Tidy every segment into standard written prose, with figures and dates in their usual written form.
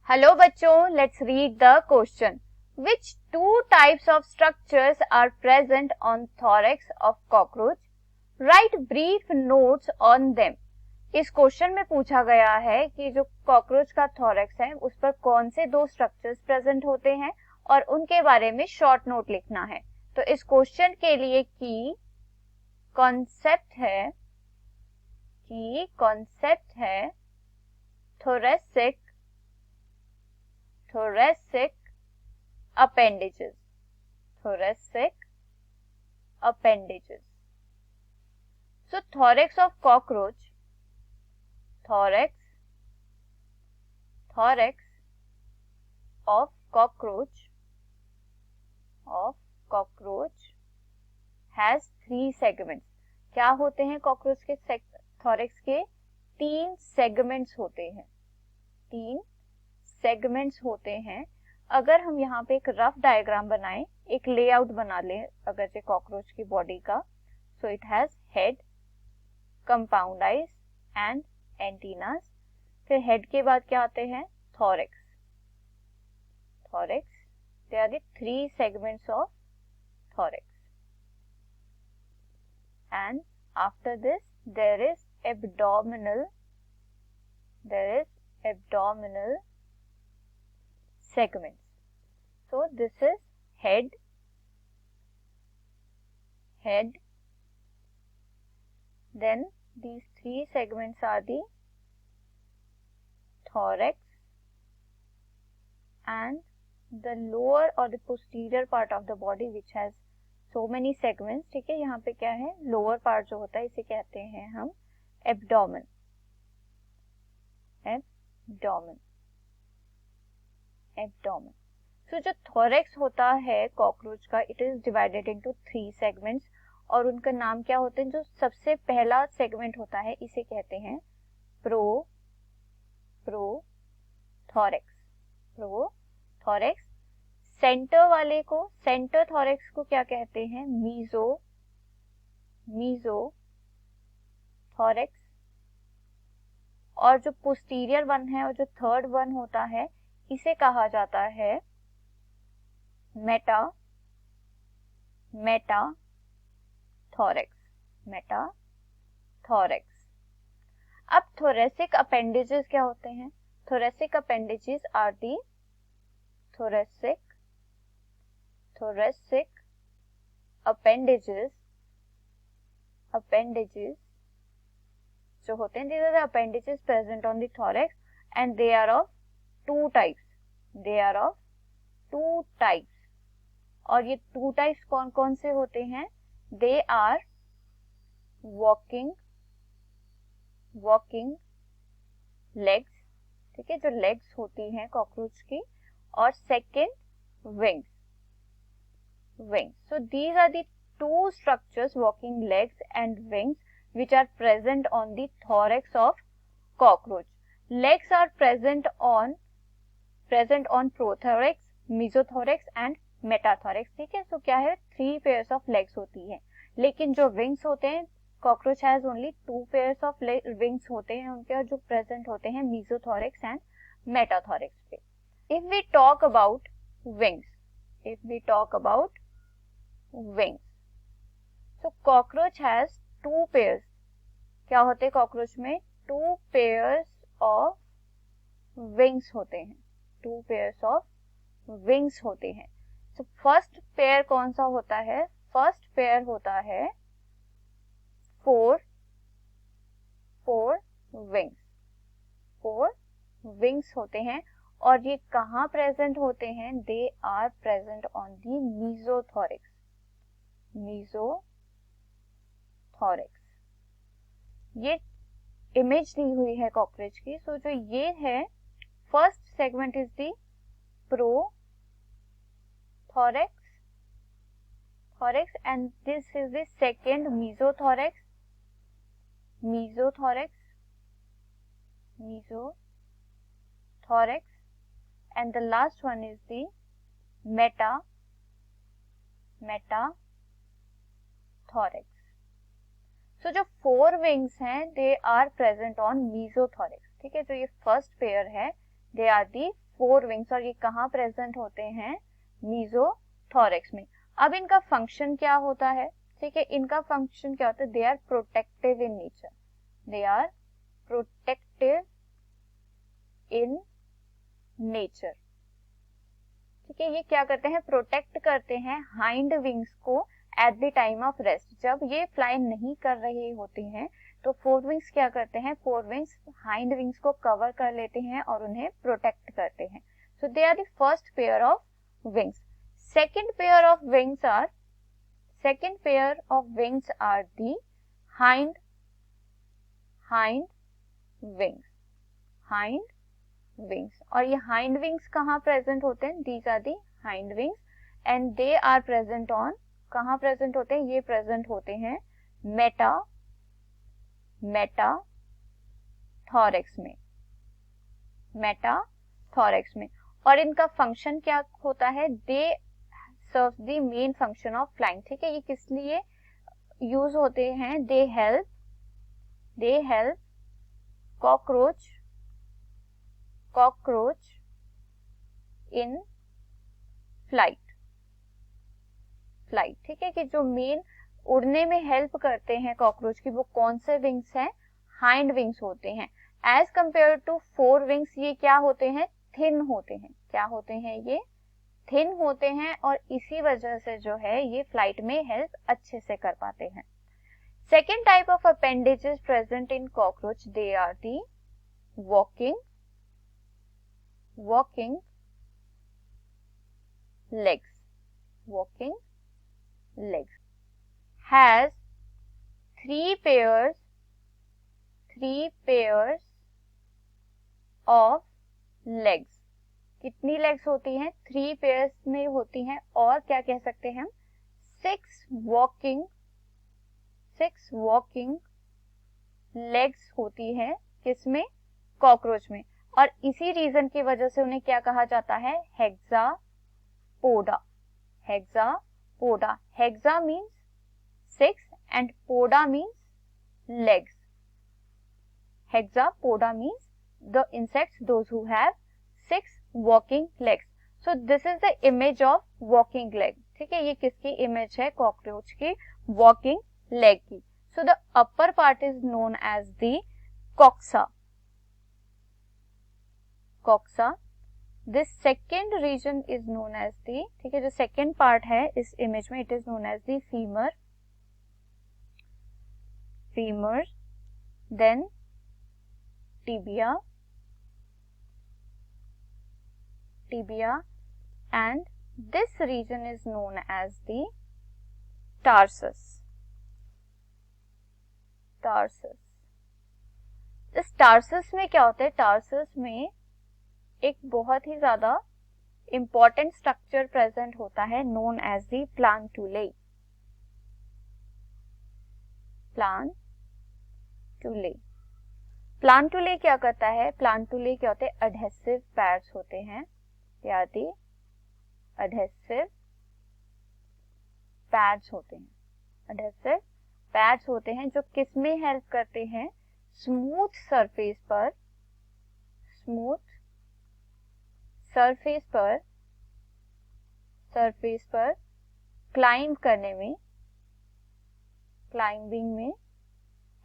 Hello बच्चों, let's read the question. Which two types of structures are present on thorax of cockroach? Write brief notes on them. इस question में पूछा गया है कि जो कॉकरोच का थॉरेक्स है उस पर कौन से दो स्ट्रक्चर्स प्रेजेंट होते हैं और उनके बारे में शॉर्ट नोट लिखना है. तो इस क्वेश्चन के लिए की कॉन्सेप्ट है thoracic appendages. So thorax of cockroach has three segments. क्या होते हैं कॉकरोच के थॉरेक्स के? तीन सेगमेंट्स होते हैं. अगर हम यहाँ पे एक रफ डायग्राम बनाएं, एक लेआउट बना लें अगर से कॉकरोच की बॉडी का, so it has head, compound eyes and antennas. फिर हेड के बाद क्या आते हैं? Thorax. They are the three segments of thorax. And after this there is abdominal segments. So this is head. Then these three segments are the thorax and the lower or the posterior part of the body which has so many segments. ठीक है, यहाँ पे क्या है? Lower part जो होता है इसे कहते हैं हम एब्डोमेन. सो जो थोरेक्स होता है कॉकरोच का, it is divided into three segments और उनका नाम क्या होते हैं? जो सबसे पहला सेगमेंट होता है इसे कहते हैं प्रोथोरेक्स. सेंटर थोरेक्स को क्या कहते हैं? मीजोथोरेक्स. और जो पोस्टीरियर वन है और जो थर्ड वन होता है इसे कहा जाता है मेटाथोरेक्स. अब थोरेसिक अपेंडेजेस क्या होते हैं? Thoracic appendages are the thoracic appendages जो होते हैं, these are the appendages present on the thorax and they are of two types. और ये two types कौन कौन से होते हैं? They are walking legs. ठीक है, जो legs होती हैं कॉकरोच की, और second wings. So these are the two structures, walking legs and wings, which are present on the thorax of cockroach. Legs are present on prothorax, mesothorax and metathorax. ठीक है, so क्या है? 3 pairs of legs होती है. लेकिन जो wings होते हैं, cockroach has only 2 pairs of wings होते हैं उनके, और जो present होते हैं mesothorax and metathorax पे. If we talk about wings, so cockroach has 2 pairs. क्या होते हैं कॉकरोच में? 2 pairs of wings होते हैं. So first pair कौन सा होता है? First pair होता है 4 wings होते हैं. और ये कहाँ प्रेजेंट होते हैं? They are present on the mesothorax. ये इमेज दी हुई है कॉकरोच की. सो जो ये है, first segment is the prothorax and this is the second mesothorax. And the last one is the metathorax. So जो 4 wings हैं, they are present on mesothorax. ठीक है, जो ये फर्स्ट पेयर है, they are the 4 विंग्स और ये कहाँ प्रेजेंट होते हैं, मीजोथोरैक्स में। अब इनका फंक्शन क्या होता है, ठीक है, इनका फंक्शन क्या होता है, they are protective in nature, they are protective in nature, ठीक है। ये क्या करते हैं, प्रोटेक्ट करते हैं हाइंड विंग्स को at the time of rest. जब ये फ्लाई नहीं कर रहे होते हैं तो फोर विंग्स क्या करते हैं, फोर विंग्स हाइंड विंग्स को कवर कर लेते हैं और उन्हें प्रोटेक्ट करते हैं। So they are the first pair of wings. Second pair of wings are the hind wings. और ये हाइंड विंग्स कहाँ प्रेजेंट होते हैं, these are the hind wings and they are present on, कहाँ प्रेजेंट होते हैं, ये प्रेजेंट होते हैं मेटाथोरैक्स में। और इनका फंक्शन क्या होता है, they serve the main function of flying, ठीक है। ये किस लिए यूज होते हैं, they help cockroach in flight, ठीक है, कि जो मेन उड़ने में हेल्प करते हैं कॉकरोच की, वो कौन से विंग्स हैं, हाइंड विंग्स होते हैं। As compare to fore wings ये क्या होते हैं, थिन होते हैं, क्या होते हैं, ये थिन होते हैं और इसी वजह से जो है ये फ्लाइट में हेल्प अच्छे से कर पाते हैं। Second type of appendages present in cockroach, they are the walking legs has three pairs of legs। कितनी लेग्स होती हैं, 3 पेयर्स में होती हैं। और क्या कह सकते हैं हम, 6 वॉकिंग लेग्स होती हैं, किसमें, कॉकरोच में। और इसी रीजन की वजह से उन्हें क्या कहा जाता है, Hexapoda. Hexa means 6 and poda means legs. Hexapoda means the insects those who have 6 walking legs. So this is the image of walking leg, ठीक है। ये किसकी इमेज है, कॉकरोच की walking leg की। So the upper part is known as the coxa. This second region is known as the, ठीक है, जो second part है इस इमेज में, it is known as the femur, then tibia and this region is known as the tarsus। इस tarsus में क्या होता है, टार्सस में एक बहुत ही ज्यादा इंपॉर्टेंट स्ट्रक्चर प्रेजेंट होता है, नोन एज दी प्लांटुले। प्लांटुले क्या करता है, प्लांटुले क्या होते हैं, एडहेसिव पैड्स होते हैं, यानी एडहेसिव पैड्स होते हैं जो किस में हेल्प करते हैं, स्मूथ सरफेस पर क्लाइंब करने में, क्लाइंबिंग में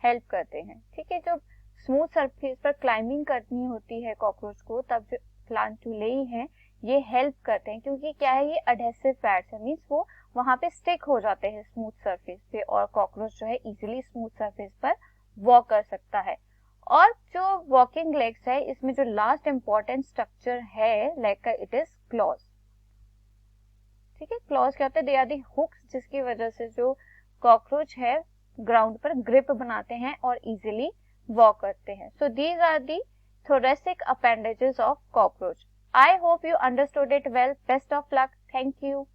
हेल्प करते हैं, ठीक है। जो स्मूथ सरफेस पर क्लाइंबिंग करनी होती है कॉकरोच को, तब जो प्लांटुले हैं ये हेल्प करते हैं, क्योंकि क्या है, ये एडहेसिव पैड्स है, मींस वो वहां पे स्टिक हो जाते हैं स्मूथ सरफेस पे और कॉकरोच जो है इजीली स्मूथ सरफेस पर वॉक कर सकता है। और जो वॉकिंग लेग्स है, इसमें जो लास्ट इंपॉर्टेंट स्ट्रक्चर है लेग का, इट इज क्लॉज, ठीक है। क्लॉज क्या होता है, दे आर दी हुक्स, जिसकी वजह से जो कॉकरोच है ग्राउंड पर ग्रिप बनाते हैं और इजीली वॉक करते हैं। So these are the thoracic appendages of cockroach. I hope you understood it well. Best of luck. Thank you.